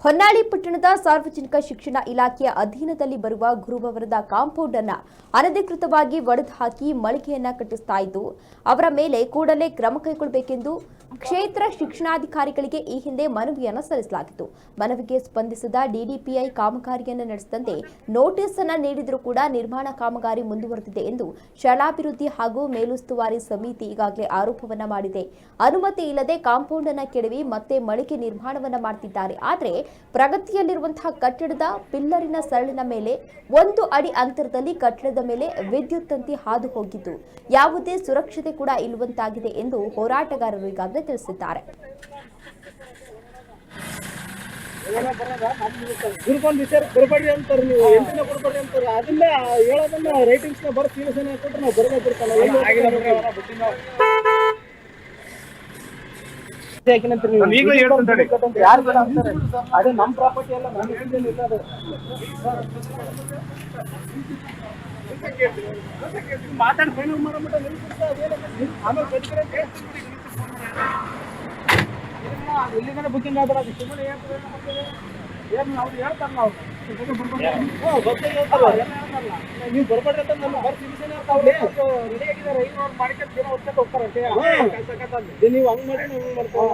ಹೊನ್ನಾಳಿ ಪಟ್ಟಣದ ಸಾರ್ವಜನಿಕ ಶಿಕ್ಷಣ ಇಲಾಖೆಯ ಅಧೀನದಲ್ಲಿ ಬರುವ ಗುರುಭವನದ ಕಾಂಪೌಂಡ್ ಅನ್ನು ಅನಧಿಕೃತವಾಗಿ ಒಡೆದು ಹಾಕಿ ಮಳಿಗೆಯನ್ನ ಕಟ್ಟಿಸ್ತಾ ಇದ್ದು ಅವರ ಮೇಲೆ ಕೂಡಲೇ ಕ್ರಮ ಕೈಗೊಳ್ಳಬೇಕೆಂದು ಕ್ಷೇತ್ರ ಶಿಕ್ಷಣಾಧಿಕಾರಿಗಳಿಗೆ ಈ ಹಿಂದೆ ಮನವಿಯನ್ನು ಸಲ್ಲಿಸಲಾಗಿತ್ತು. ಮನವಿಗೆ ಸ್ಪಂದಿಸಿದ ಡಿಡಿಪಿಐ ಕಾಮಗಾರಿಯನ್ನು ನಡೆಸದಂತೆ ನೋಟಿಸ್ ಅನ್ನು ನೀಡಿದರೂ ಕೂಡ ನಿರ್ಮಾಣ ಕಾಮಗಾರಿ ಮುಂದುವರೆದಿದೆ ಎಂದು ಶಾಲಾಭಿವೃದ್ಧಿ ಹಾಗೂ ಮೇಲುಸ್ತುವಾರಿ ಸಮಿತಿ ಈಗಾಗಲೇ ಆರೋಪವನ್ನ ಮಾಡಿದೆ. ಅನುಮತಿ ಇಲ್ಲದೆ ಕಾಂಪೌಂಡ್ ಅನ್ನು ಕೆಡವಿ ಮತ್ತೆ ಮಳಿಗೆ ನಿರ್ಮಾಣವನ್ನ ಮಾಡುತ್ತಿದ್ದಾರೆ. ಆದರೆ ಪ್ರಗತಿಯಲ್ಲಿರುವಂತಹ ಕಟ್ಟಡದ ಪಿಲ್ಲರಿನ ಸರಳಿನ ಮೇಲೆ 1 ಅಡಿ ಅಂತರದಲ್ಲಿ ಕಟ್ಟಡದ ಮೇಲೆ ವಿದ್ಯುತ್ ತಂತಿ ಹಾದು ಹೋಗಿದ್ದು ಯಾವುದೇ ಸುರಕ್ಷತೆ ಕೂಡ ಇಲ್ಲವಂತಾಗಿದೆ ಎಂದು ಹೋರಾಟಗಾರರು ಈಗಾಗಲೇ ತಿಳಿಸಿದ್ದಾರೆ. ಅದೇ ನಮ್ ಪ್ರಾಪರ್ಟಿ ಎಲ್ಲ ಮಾತಾಡಿ ಫೈನಲ್ ಮಾಡೋ ಎಲ್ಲಿಂದ ಬುಕಿಂಗ್ ಆದ್ರೆ ಅದು ಸುಮ್ಮನೆ ಏನು ನಾವು ಹೇಳ್ತಾರೆ ನಾವು ನೀವು ಬರ್ಬೇಡ್ರಿ ಅಂತ ನಮ್ಮ ರೆಡಿ ಆಗಿದ್ದಾರೆ ಮಾಡ್ಕೊಂಡು ಹೋಗ್ತಾರಂತೆ ನೀವು ಹಂಗ್ ಮಾಡಿ ಹಂಗ್ ಮಾಡ್ಕೊಂಡು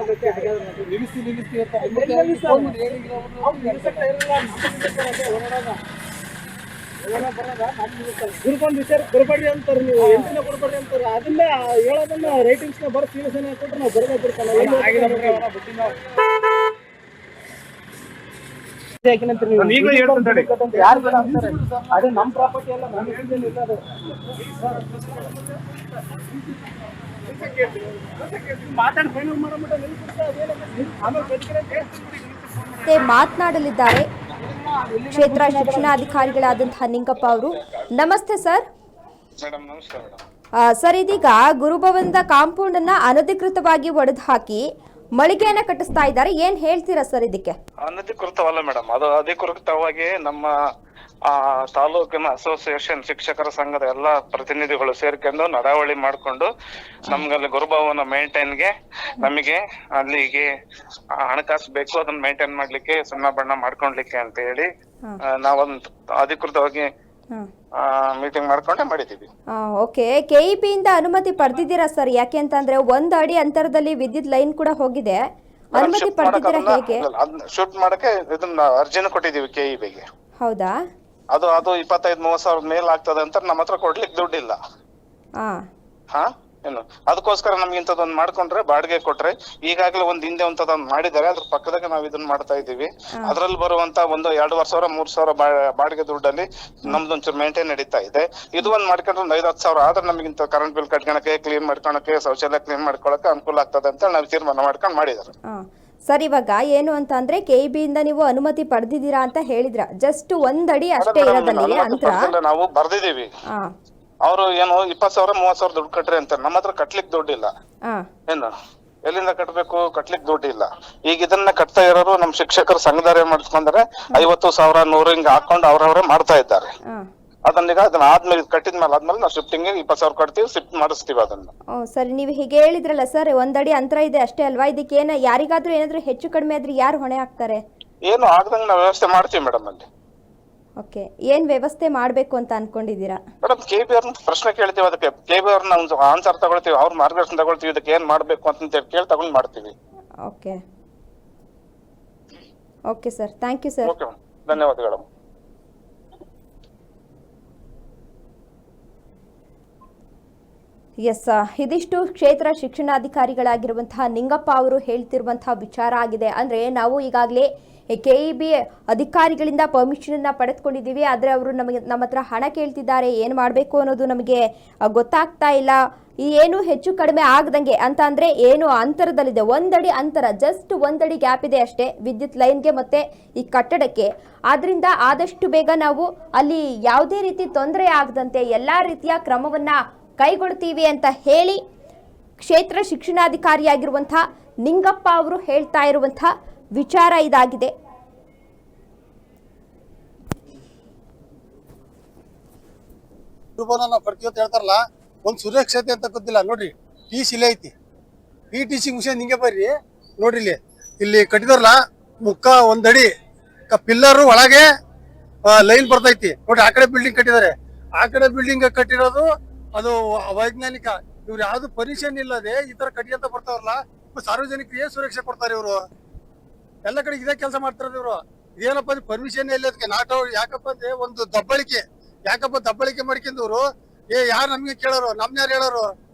ಗುರುಕೊಂಡ್ ವಿಚಾರ ಬರ್ಬೇಡ್ರಿ ಅಂತಾರೆ. ನೀವು ಎಂಟಿನ ಕೊಡ್ಬೇಡ್ರಿ ಅಂತಾರೆ. ಅದನ್ನ ಹೇಳೋದನ್ನ ರೈಟಿಂಗ್ಸ್ ನ ಬರೋ ಸೀರಿಯಸ್ ಕೊಟ್ರೆ ನಾವು ಬರ್ಬೇಕಿರ್ತಲ್ಲ. ಯಾರು ಬೇಡ ಅಂತಾರೆ. ಅದೇ ನಮ್ ಪ್ರಾಪರ್ಟಿ ಎಲ್ಲ ಮಾತಾಡಿ ಫೈನಲ್ ಮಾಡೋ ಮಾತನಾಡಲಿದ್ದಾರೆ ಕ್ಷೇತ್ರ ಶಿಕ್ಷಣಾಧಿಕಾರಿಗಳಾದಂತಹ ನಿಂಗಪ್ಪ ಅವರು. ನಮಸ್ತೆ ಸರ್. ಸರ್, ಇದೀಗ ಗುರುಭವನದ ಕಾಂಪೌಂಡ್ ಅನ್ನ ಅನಧಿಕೃತವಾಗಿ ಒಡೆದು ಹಾಕಿ ಮಳಿಗೆಯನ್ನ ಕಟ್ಟಿಸ್ತಾ ಇದ್ದಾರೆ. ಏನ್ ಹೇಳ್ತೀರಾ ಸರ್ ಇದಕ್ಕೆ? ಅನಧಿಕೃತವಲ್ಲ ಮೇಡಮ್, ಅದು ಅಧಿಕೃತವಾಗಿ ನಮ್ಮ ತಾಲೂಕಿನ ಅಸೋಸಿಯೇಷನ್ ಶಿಕ್ಷಕರ ಸಂಘದ ಎಲ್ಲಾ ಪ್ರತಿನಿಧಿಗಳು ಸೇರ್ಕೊಂಡು ನಡಾವಳಿ ಮಾಡ್ಕೊಂಡು ನಮ್ಗಲ್ಲಿ ಗುರುಭವನ ಮೇಂಟೈನ್ಗೆ ನಮಗೆ ಅಲ್ಲಿಗೆ ಹಣಕಾಸು ಬೇಕು, ಅದನ್ನ ಮೇಂಟೈನ್ ಮಾಡ್ಲಿಕ್ಕೆ ಸುಣ್ಣ ಬಣ್ಣ ಮಾಡ್ಕೊಳ್ಲಿಕ್ಕೆ ಅಂತ ಹೇಳಿ ನಾವೊಂದು ಅಧಿಕೃತವಾಗಿ ಮೀಟಿಂಗ್ ಮಾಡ್ಕೊಂಡೆ ಮಾಡಿದೀವಿ. ಓಕೆ, ಕೆಇಬಿ ಇಂದ ಅನುಮತಿ ಪಡೆದಿದ್ದೀರಾ ಸರ್? ಯಾಕೆ ಅಂತಂದ್ರೆ 1 ಅಡಿ ಅಂತರದಲ್ಲಿ ವಿದ್ಯುತ್ ಲೈನ್ ಕೂಡ ಹೋಗಿದೆ. ಅನುಮತಿ ಪಡೆದಿದ್ದೀರಾ? ಹೇಗೆ ಶೂಟ್ ಮಾಡಕ್ಕೆ ಇದನ್ನ ಅರ್ಜಿನ ಕೊಟ್ಟಿದೀವಿ ಕೆಇಬಿಗೆ. ಹೌದಾ? ಅದು 25-30 ಸಾವಿರ ಮೇಲ್ ಆಗ್ತದೆ ಅಂತ ನಮ್ಮ ಹತ್ರ ಕೊಡ್ಲಿಕ್ಕೆ ದುಡ್ಡಿಲ್ಲ. ಏನು ಅದಕ್ಕೋಸ್ಕರ ನಮ್ಗೆ ಇಂಥದೊಂದು ಮಾಡ್ಕೊಂಡ್ರೆ ಬಾಡಿಗೆ ಕೊಟ್ರೆ ಈಗಾಗಲೇ ಹಿಂದೆ ಒಂದೊಂದು ಮಾಡಿದ್ದಾರೆ. ಅದ್ರ ಪಕ್ಕದಾಗ ನಾವ್ ಇದನ್ನ ಮಾಡ್ತಾ ಇದೀವಿ. ಅದ್ರಲ್ಲಿ ಬರುವಂತ 2-2 ಸಾವಿರ 3 ಸಾವಿರ ಬಾಡಿಗೆ ದುಡ್ಡಲ್ಲಿ ನಮ್ದೊಂಚೂರು ಮೇಂಟೈನ್ ನಡೀತಾ ಇದೆ. ಇದು ಒಂದ್ ಮಾಡ್ಕೊಂಡ್ರೆ 5-10 ಸಾವಿರ ಆದ್ರೆ ನಮ್ಗೆ ಇಂಥ ಕರೆಂಟ್ ಬಿಲ್ ಕಟ್ಕೊಳಕ್ಕೆ, ಕ್ಲೀನ್ ಮಾಡ್ಕೊಳಕ್ಕೆ, ಶೌಚಾಲಯ ಕ್ಲೀನ್ ಮಾಡ್ಕೊಳಕ್ಕೆ ಅನುಕೂಲ ಆಗ್ತದೆ ಅಂತ ನಾವು ತೀರ್ಮಾನ ಮಾಡ್ಕೊಂಡು ಮಾಡಿದಾರೆ. ಸರ್, ಇವಾಗ ಏನು ಅಂತ ಅಂದ್ರೆ ಕೆಇಬಿ ಇಂದ ನೀವು ಅನುಮತಿ ಪಡೆದಿದ್ದೀರಾ ಅಂತ ಹೇಳಿದ್ರ. ಜಸ್ಟ್ 1 ಅಡಿ ಅಷ್ಟೇ ಇರೋದಲ್ಲಿ ಅಂತರ ನಾವು ಬರ್ದಿದೀವಿ. ಅವರು ಏನು 20 ಸಾವಿರ 30 ಸಾವಿರ ದುಡ್ಡು ಕಟ್ರಿ ಅಂತ. ನಮ್ಮ ಹತ್ರ ಕಟ್ಲಿಕ್ ದುಡ್ಡಿಲ್ಲ. ಏನು ಎಲ್ಲಿಂದ ಕಟ್ಬೇಕು? ಕಟ್ಲಿಕ್ ದುಡ್ಡಿಲ್ಲ. ಈಗ ಇದನ್ನ ಕಟ್ತಾ ಇರೋರು ನಮ್ ಶಿಕ್ಷಕರ ಸಂಘದಾರ ಮಾಡ್ಕೊಂಡ್ರೆ 50 ಸಾವಿರ 100 ಹಿಂಗ ಹಾಕೊಂಡು ಅವ್ರವ್ರೆ ಮಾಡ್ತಾ ಇದ್ದಾರೆ. ಅದನ್ನ ಆದ್ಮೇಲೆ ಕಟ್ಟಿದ್ಮೇಲೆ ನಾವು ಶಿಫ್ಟಿಂಗ್ 20 ಸಾವಿರ ಕಟ್ತೀವಿ, ಶಿಫ್ಟ್ ಮಾಡಿಸ್ತೀವಿ ಅದನ್ನ. ಸರಿ, ನೀವು ಹೀಗೆ ಹೇಳಿದ್ರಲ್ಲ ಸರ್, 1 ಅಡಿ ಅಂತರ ಇದೆ ಅಷ್ಟೇ ಅಲ್ವಾ? ಇದಕ್ಕೆ ಯಾರಿಗಾದ್ರೂ ಏನಾದ್ರೂ ಹೆಚ್ಚು ಕಡಿಮೆ ಆದ್ರೆ ಯಾರು ಹೊಣೆ ಹಾಕ್ತಾರೆ? ಏನು ಆಗದಂಗ ನಾವು ವ್ಯವಸ್ಥೆ ಮಾಡ್ತೀವಿ ಮೇಡಮ್ ಅಲ್ಲಿ. ಓಕೆ, ಏನ್ ವ್ಯವಸ್ಥೆ ಮಾಡ್ಬೇಕು ಅಂತ ಅನ್ಕೊಂಡಿದೀರಾ? ಮೇಡಮ್, ಕೆಬಿ ಅವ್ರನ್ನ ಪ್ರಶ್ನೆ ಕೇಳ್ತೀವಿ, ಅದಕ್ಕೆ ಕೆಬಿ ಅವ್ರನ್ನ ಆನ್ಸರ್ ತಗೊಳ್ತೀವಿ, ಅವ್ರ ಮಾರ್ಗದರ್ಶನ ತಗೊಳ್ತೀವಿ, ಇದಕ್ಕೆ ಏನ್ ಮಾಡ್ಬೇಕು ಅಂತ ಕೇಳಿ ತಗೊಂಡ್ ಮಾಡ್ತೀವಿ. Okay okay sir, thank you sir. Okay, ಧನ್ಯವಾದಗಳು. ಎಸ್, ಇದಿಷ್ಟು ಕ್ಷೇತ್ರ ಶಿಕ್ಷಣಾಧಿಕಾರಿಗಳಾಗಿರುವಂತಹ ನಿಂಗಪ್ಪ ಅವರು ಹೇಳ್ತಿರುವಂತಹ ವಿಚಾರ ಆಗಿದೆ. ಅಂದ್ರೆ ನಾವು ಈಗಾಗಲೇ ಕೆಇಬಿ ಅಧಿಕಾರಿಗಳಿಂದ ಪರ್ಮಿಷನ್ ಅನ್ನ ಪಡೆದುಕೊಂಡಿದ್ದೀವಿ. ಆದರೆ ಅವರು ನಮ್ಮ ಹತ್ರ ಹಣ ಕೇಳ್ತಿದ್ದಾರೆ. ಏನು ಮಾಡಬೇಕು ಅನ್ನೋದು ನಮಗೆ ಗೊತ್ತಾಗ್ತಾ ಇಲ್ಲ. ಏನು ಹೆಚ್ಚು ಕಡಿಮೆ ಆಗದಂಗೆ ಅಂತ ಅಂದ್ರೆ ಏನು ಅಂತರದಲ್ಲಿದೆ, 1 ಅಡಿ ಅಂತರ, ಜಸ್ಟ್ 1 ಅಡಿ ಗ್ಯಾಪ್ ಇದೆ ಅಷ್ಟೇ ವಿದ್ಯುತ್ ಲೈನ್ಗೆ ಮತ್ತೆ ಈ ಕಟ್ಟಡಕ್ಕೆ. ಆದ್ರಿಂದ ಆದಷ್ಟು ಬೇಗ ನಾವು ಅಲ್ಲಿ ಯಾವುದೇ ರೀತಿ ತೊಂದರೆ ಆಗದಂತೆ ಎಲ್ಲಾ ರೀತಿಯ ಕ್ರಮವನ್ನ ಕೈಗೊಳ್ತೀವಿ ಅಂತ ಹೇಳಿ ಕ್ಷೇತ್ರ ಶಿಕ್ಷಣಾಧಿಕಾರಿಯಾಗಿರುವಂತಹ ನಿಂಗಪ್ಪ ಅವರು ಹೇಳ್ತಾ ಇರುವಂತಹ ವಿಚಾರ ಇದಾಗಿದೆ. ಕಟ್ತೀವಿ ಅಂತ ಹೇಳ್ತಾರಲ್ಲ, ಒಂದು ಸುರಕ್ಷತೆ ಅಂತ ಗೊತ್ತಿಲ್ಲ ನೋಡ್ರಿ. ಟಿ ಸಿ ಇಲ್ಲೇ ಐತಿ, ಈ ಟಿ ಸಿ ಮುಗಿಸ್ಕೊಂಡು ಹಿಂಗೆ ಬರ್ರಿ ನೋಡ್ರಿ. ಇಲ್ಲಿ ಕಟ್ಟಿದಾರಲ್ಲ ಮುಕ್ಕ ಒಂದಡಿ ಪಿಲ್ಲರ್ ಒಳಗೆ ಲೈನ್ ಬರ್ತೈತಿ ನೋಡಿ. ಆ ಕಡೆ ಬಿಲ್ಡಿಂಗ್ ಕಟ್ಟಿದ್ದಾರೆ, ಆ ಕಡೆ ಬಿಲ್ಡಿಂಗ್ ಕಟ್ಟಿರೋದು ಅದು ಅವೈಜ್ಞಾನಿಕ. ಇವ್ರು ಯಾವ್ದು ಪರ್ಮಿಷನ್ ಇಲ್ಲದೆ ಈ ತರ ಕಟ್ಟಿ ಅಂತ ಬರ್ತಾರಲ್ಲ, ಸಾರ್ವಜನಿಕರಿಗೆ ಸುರಕ್ಷೆ ಕೊಡ್ತಾರೆ ಇವರು. ಎಲ್ಲ ಕಡೆ ಇದೇ ಕೆಲಸ ಮಾಡ್ತಾರೆ ಇವರು. ಇದೇನಪ್ಪ ಪರ್ಮಿಷನ್ ಇಲ್ಲ ಅದಕ್ಕೆ ನಾಟ್ ಯಾಕಪ್ಪ ಅಂದ್ರೆ ಒಂದು ದಬ್ಬಳಿಕೆ ಮಾಡ್ಕೊಂಡವ್ರು. ಯಾರು ನಮ್ಗೆ ಕೇಳೋರು, ನಮ್ನ ಯಾರು ಹೇಳೋರು?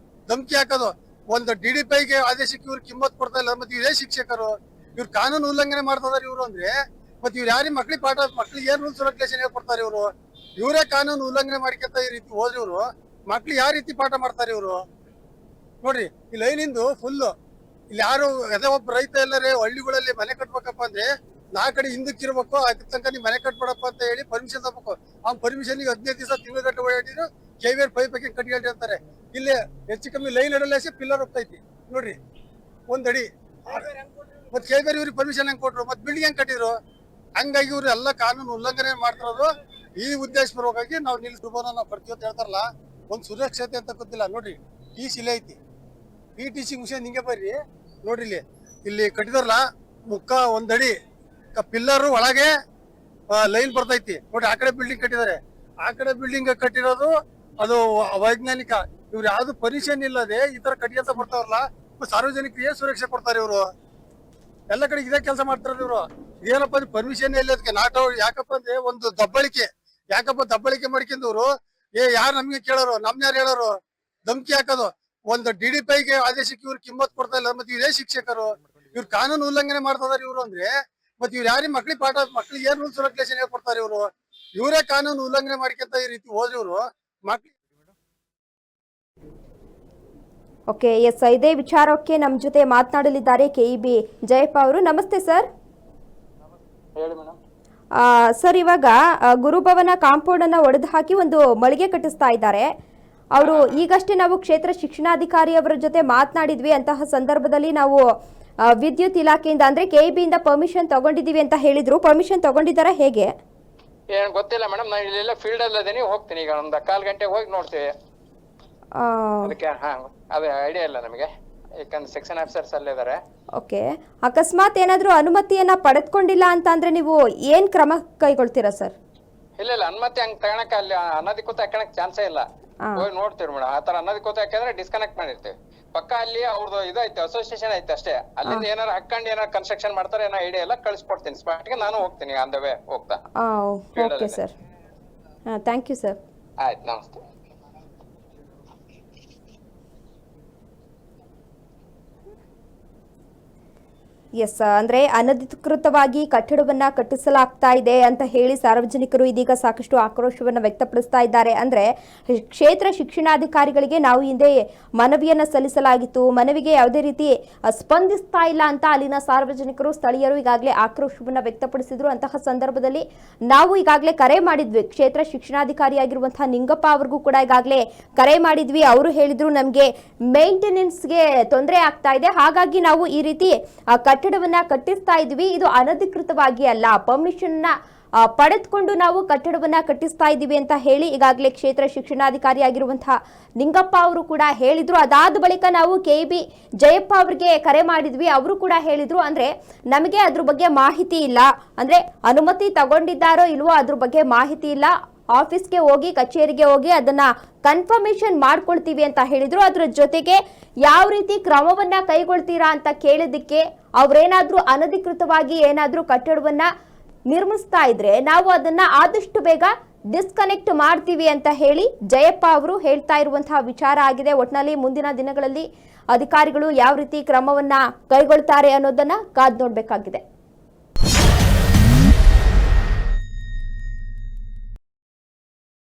ಧಮಕಿ ಹಾಕೋದು. ಒಂದು DDPIಗೆ ಆದೇಶಕ್ಕೆ ಇವ್ರು ಕಿಮ್ಮತ್ ಕೊಡ್ತಾ ಇಲ್ಲ. ಮತ್ತೆ ಇದೇ ಶಿಕ್ಷಕರು ಇವ್ರು ಕಾನೂನು ಉಲ್ಲಂಘನೆ ಮಾಡ್ತಾ ಇದಾರೆ ಇವ್ರು ಅಂದ್ರೆ. ಮತ್ತೆ ಇವ್ರು ಯಾರಿಗೆ ಮಕ್ಳಿಗೆ ಏನ್ ರೂಲ್ಸ್ ರೆಗ್ಯುಲೇಷನ್ ಹೇಳ್ಕೊಡ್ತಾರೆ ಇವರು? ಇವರೇ ಕಾನೂನು ಉಲ್ಲಂಘನೆ ಮಾಡ್ಕೊಂತ ಈ ರೀತಿ ಹೋದ್ರೆ ಇವ್ರು ಮಕ್ಳು ಯಾವ ರೀತಿ ಪಾಠ ಮಾಡ್ತಾರೆ ಇವರು? ನೋಡ್ರಿ, ಈ ಲೈನಿಂದು ಫುಲ್ ಇಲ್ಲಿ ಯಾರು ಅದೇ ಒಬ್ಬ ರೈತ ಎಲ್ಲರೇ ಹಳ್ಳಿಗಳಲ್ಲಿ ಮನೆ ಕಟ್ಬೇಕಪ್ಪ ಅಂದ್ರೆ 4 ಕಡೆ ಹಿಂದಕ್ಕಿರ್ಬೇಕು, ಅದಕ್ಕೆ ತನಕ ನೀವು ಮನೆ ಕಟ್ಬೇಡಪ್ಪ ಅಂತ ಹೇಳಿ ಪರ್ಮಿಷನ್ ತಗೋಬೇಕು. ಅವ್ನ ಪರ್ಮಿಷನ್ಗೆ 15 ದಿವಸ ತಿಂಗಳಗಟ್ಟೆ ಓಡಾಡಿದ್ರು KVR ಪೈಪ್ ಹಾಕಿ ಕಟ್ಟಿ ಅಂತಾರೆ. ಇಲ್ಲಿ ಹೆಚ್ಚು ಕಮ್ಮಿ ಲೈನ್ ಇಡಲೇಸಿ ಪಿಲ್ಲರ್ ಹೋಗ್ತೈತಿ ನೋಡ್ರಿ, ಒಂದಡಿ. ಮತ್ತೆ KVR ಇವ್ರಿಗೆ ಪರ್ಮಿಷನ್ ಹೆಂಗ್ ಕೊಟ್ರು? ಮತ್ತೆ ಬಿಲ್ಡಿಂಗ್ ಹೆಂಗ್ ಕಟ್ಟಿದ್ರು? ಹಂಗಾಗಿ ಇವ್ರು ಎಲ್ಲ ಕಾನೂನು ಉಲ್ಲಂಘನೆ ಮಾಡ್ತಿರೋದು. ಈ ಉದ್ದೇಶಪೂರ್ವಕವಾಗಿ ನಾವು ನಿಲ್ಸ್ಬೋದ ನಾವು ಪಡ್ತೀವಿ ಅಂತ ಹೇಳ್ತಾರಲ್ಲ, ಒಂದು ಸುರಕ್ಷತೆ ಅಂತ ಗೊತ್ತಿಲ್ಲ ನೋಡ್ರಿ. TC ಇಲ್ಲೇ ಐತಿ, TC ಮುಗಿಸ್ಕೊಂಡು ಹಿಂಗೆ ಬರ್ರಿ ನೋಡ್ರಿ. ಇಲ್ಲಿ ಕಟ್ಟಿದಾರಲ್ಲ ಮುಕ್ಕ ಒಂದಡಿ ಪಿಲ್ಲರ್ ಒಳಗೆ ಲೈನ್ ಬರ್ತೈತಿ ನೋಡಿ. ಆ ಕಡೆ ಬಿಲ್ಡಿಂಗ್ ಕಟ್ಟಿದ್ದಾರೆ, ಆ ಕಡೆ ಬಿಲ್ಡಿಂಗ್ ಕಟ್ಟಿರೋದು ಅದು ಅವೈಜ್ಞಾನಿಕ. ಇವ್ರು ಯಾವ್ದು ಪರ್ಮಿಷನ್ ಇಲ್ಲದೆ ಈ ತರ ಕಟ್ಟಿ ಅಂತ ಬರ್ತಾರಲ್ಲ, ಸಾರ್ವಜನಿಕರಿಗೆ ಸುರಕ್ಷೆ ಕೊಡ್ತಾರೆ ಇವರು. ಎಲ್ಲ ಕಡೆ ಇದೇ ಕೆಲಸ ಮಾಡ್ತಾರೆ ಇವರು. ಇದೇನಪ್ಪ ಪರ್ಮಿಷನ್ ಇಲ್ಲ ಅದಕ್ಕೆ ನಾಟ್ ಯಾಕಪ್ಪ ಅಂದ್ರೆ ಒಂದು ದಬ್ಬಳಿಕೆ ಮಾಡ್ಕೊಂಡವ್ರು. ಯಾರು ನಮ್ಗೆ ಕೇಳೋರು, ನಮ್ನ ಯಾರು ಹೇಳೋರು? ಧಮಕಿ ಹಾಕೋದು. ಒಂದು DDPIಗೆ ಆದೇಶಕ್ಕೆ ಇವ್ರು ಕಿಮ್ಮತ್ ಕೊಡ್ತಾ ಇಲ್ಲ. ಮತ್ತೆ ಇದೇ ಶಿಕ್ಷಕರು ಇವ್ರು ಕಾನೂನು ಉಲ್ಲಂಘನೆ ಮಾಡ್ತಾ ಇದಾರೆ ಇವ್ರು ಅಂದ್ರೆ. ಮತ್ತೆ ಇವ್ರು ಯಾರಿಗೆ ಮಕ್ಳಿಗೆ ಏನ್ ರೂಲ್ಸ್ ರೆಗ್ಯುಲೇಷನ್ ಹೇಳ್ಕೊಡ್ತಾರೆ ಇವರು? ಇವರೇ ಕಾನೂನು ಉಲ್ಲಂಘನೆ ಮಾಡ್ಕೊಂತ ಈ ರೀತಿ ಹೋದ್ರೆ ಇವ್ರು ಮಕ್ಳು. ಓಕೆ, ಎಸ್, ಇದೇ ವಿಚಾರಕ್ಕೆ ನಮ್ಮ ಜೊತೆ ಮಾತನಾಡಲಿದ್ದಾರೆ KEB ಜಯಪ್ಪ ಅವರು. ನಮಸ್ತೆ ಸರ್. ಹೇಳಿ ಮೇಡಮ್. ಸರ್, ಇವಾಗ ಗುರುಭವನ ಕಾಂಪೌಂಡ್ ಅನ್ನ ಒಡೆದು ಹಾಕಿ ಒಂದು ಮಳಿಗೆ ಕಟ್ಟಿಸ್ತಾ ಇದ್ದಾರೆ ಅವರು. ಈಗಷ್ಟೇ ನಾವು ಕ್ಷೇತ್ರ ಶಿಕ್ಷಣಾಧಿಕಾರಿ ಅವರ ಜೊತೆ ಮಾತನಾಡಿದ್ವಿ. ಅಂತಹ ಸಂದರ್ಭದಲ್ಲಿ ನಾವು ವಿದ್ಯುತ್ ಇಲಾಖೆಯಿಂದ ಅಂದ್ರೆ KEB ಇಂದ ಪರ್ಮಿಷನ್ ತಗೊಂಡಿದೀವಿ ಅಂತ ಹೇಳಿದ್ರು. ಪರ್ಮಿಷನ್ ತಗೊಂಡಿದ್ದಾರಾ ಹೇಗೆ? ಏನ್ ಗೊತ್ತಿಲ್ಲ ಮೇಡಮ್, ನಾನು ಇಲ್ಲೆಲ್ಲ ಫೀಲ್ಡ್ ಅಲ್ಲಿ ಅದೀನಿ, ಹೋಗ್ತೀನಿ ಈಗ ಒಂದು 1/4 ಗಂಟೆಗೆ ಹೋಗಿ ನೋಡ್ತೀವಿ. ಅದಕ್ಕೆ ಅದೇ ಐಡಿಯಾ ಇಲ್ಲ ನಮಗೆ, ಯಾಕಂದ್ರೆ ಸೆಕ್ಷನ್ ಆಫೀಸರ್ಸ್ ಅಲ್ಲೇ ಇದಾರೆ. ಓಕೆ, ಅಕಸ್ಮಾತ್ ಏನಾದ್ರೂ ಅನುಮತಿಯನ್ನ ಪಡೆದುಕೊಂಡಿಲ್ಲ ಅಂತ ಅಂದ್ರೆ ನೀವು ಏನ್ ಕ್ರಮ ಕೈಗೊಳ್ತೀರಾ ಸರ್? ಇಲ್ಲ ಅನುಮತಿ ಹಂಗ್ ತಗೊಳಕ ಅಲ್ಲಿ ಅನಧಿಕೃತ ಹಾಕಣಕ್ ಚಾನ್ಸೇ ಇಲ್ಲ. ಹೋಗಿ ನೋಡ್ತೀವಿ ಮೇಡಮ್. ಆತರ ಅನಧಿಕೃತ ಹಾಕಿದ್ರೆ ಡಿಸ್ಕನೆಕ್ಟ್ ಮಾಡಿರ್ತೀವಿ. ಪಕ್ಕ ಅಲ್ಲಿ ಅವ್ರದ್ದು ಇದೈತೆ, ಅಸೋಸಿಯೇಷನ್ ಐತೆ ಅಷ್ಟೇ. ಅಲ್ಲಿಂದ ಏನಾರು ಹಾಕೊಂಡು ಏನಾರು ಕನ್ಸ್ಟ್ರಕ್ಷನ್ ಮಾಡ್ತಾರೆ ಏನೋ ಐಡಿಯಾ ಎಲ್ಲ ಕಳಿಸ್ಕೊಡ್ತೀನಿ ಸ್ಪಾಟ್ಗೆ. ನಾನು ಹೋಗ್ತೀನಿ ಆನ್ ದ ವೇ ಹೋಗ್ತಾ. Okay sir, thank you sir. ಆಯ್ತು, ನಮಸ್ತೆ. ಎಸ್, ಅಂದ್ರೆ ಅನಧಿಕೃತವಾಗಿ ಕಟ್ಟಡವನ್ನ ಕಟ್ಟಿಸಲಾಗ್ತಾ ಇದೆ ಅಂತ ಹೇಳಿ ಸಾರ್ವಜನಿಕರು ಇದೀಗ ಸಾಕಷ್ಟು ಆಕ್ರೋಶವನ್ನ ವ್ಯಕ್ತಪಡಿಸ್ತಾ ಇದ್ದಾರೆ. ಅಂದ್ರೆ ಕ್ಷೇತ್ರ ಶಿಕ್ಷಣಾಧಿಕಾರಿಗಳಿಗೆ ನಾವು ಹಿಂದೆ ಮನವಿಯನ್ನ ಸಲ್ಲಿಸಲಾಗಿತ್ತು, ಮನವಿಗೆ ಯಾವುದೇ ರೀತಿ ಸ್ಪಂದಿಸ್ತಾ ಇಲ್ಲ ಅಂತ ಅಲ್ಲಿನ ಸಾರ್ವಜನಿಕರು, ಸ್ಥಳೀಯರು ಈಗಾಗಲೇ ಆಕ್ರೋಶವನ್ನ ವ್ಯಕ್ತಪಡಿಸಿದ್ರು. ಅಂತಹ ಸಂದರ್ಭದಲ್ಲಿ ನಾವು ಈಗಾಗಲೇ ಕರೆ ಮಾಡಿದ್ವಿ, ಕ್ಷೇತ್ರ ಶಿಕ್ಷಣಾಧಿಕಾರಿಯಾಗಿರುವಂತಹ ನಿಂಗಪ್ಪ ಅವ್ರಿಗೂ ಕೂಡ ಈಗಾಗಲೇ ಕರೆ ಮಾಡಿದ್ವಿ. ಅವರು ಹೇಳಿದ್ರು ನಮಗೆ ಮೇಂಟೆನೆನ್ಸ್ಗೆ ತೊಂದರೆ ಆಗ್ತಾ ಇದೆ, ಹಾಗಾಗಿ ನಾವು ಈ ರೀತಿ ಕಟ್ಟಡವನ್ನ ಕಟ್ಟಿಸ್ತಾ ಇದ್ವಿ. ಇದು ಅನಧಿಕೃತವಾಗಿ ಅಲ್ಲ, ಪರ್ಮಿಷನ್ ಪಡೆದುಕೊಂಡು ನಾವು ಕಟ್ಟಡವನ್ನ ಕಟ್ಟಿಸ್ತಾ ಇದ್ದೀವಿ ಅಂತ ಹೇಳಿ ಈಗಾಗಲೇ ಕ್ಷೇತ್ರ ಶಿಕ್ಷಣಾಧಿಕಾರಿಯಾಗಿರುವಂತಹ ನಿಂಗಪ್ಪ ಅವರು ಕೂಡ ಹೇಳಿದ್ರು. ಅದಾದ ಬಳಿಕ ನಾವು KEB ಜಯಪ್ಪ ಅವರಿಗೆ ಕರೆ ಮಾಡಿದ್ವಿ. ಅವರು ಕೂಡ ಹೇಳಿದ್ರು ಅಂದ್ರೆ ನಮಗೆ ಅದ್ರ ಬಗ್ಗೆ ಮಾಹಿತಿ ಇಲ್ಲ, ಅಂದ್ರೆ ಅನುಮತಿ ತಗೊಂಡಿದ್ದಾರೋ ಇಲ್ವೋ ಅದ್ರ ಬಗ್ಗೆ ಮಾಹಿತಿ ಇಲ್ಲ, ಆಫೀಸ್ಗೆ ಹೋಗಿ ಕಚೇರಿಗೆ ಹೋಗಿ ಅದನ್ನ ಕನ್ಫರ್ಮೇಶನ್ ಮಾಡ್ಕೊಳ್ತೀವಿ ಅಂತ ಹೇಳಿದ್ರು. ಅದ್ರ ಜೊತೆಗೆ ಯಾವ ರೀತಿ ಕ್ರಮವನ್ನ ಕೈಗೊಳ್ತೀರಾ ಅಂತ ಕೇಳಿದ್ದಕ್ಕೆ ಅವ್ರೇನಾದ್ರೂ ಅನಧಿಕೃತವಾಗಿ ಏನಾದ್ರೂ ಕಟ್ಟಡವನ್ನ ನಿರ್ಮಿಸ್ತಾ ಇದ್ರೆ ನಾವು ಅದನ್ನ ಆದಷ್ಟು ಬೇಗ ಡಿಸ್ಕನೆಕ್ಟ್ ಮಾಡ್ತೀವಿ ಅಂತ ಹೇಳಿ ಜಯಪ್ಪ ಅವರು ಹೇಳ್ತಾ ಇರುವಂತಹ ವಿಚಾರ ಆಗಿದೆ. ಒಟ್ನಲ್ಲಿ ಮುಂದಿನ ದಿನಗಳಲ್ಲಿ ಅಧಿಕಾರಿಗಳು ಯಾವ ರೀತಿ ಕ್ರಮವನ್ನ ಕೈಗೊಳ್ತಾರೆ ಅನ್ನೋದನ್ನ ಕಾದ್ ನೋಡ್ಬೇಕಾಗಿದೆ.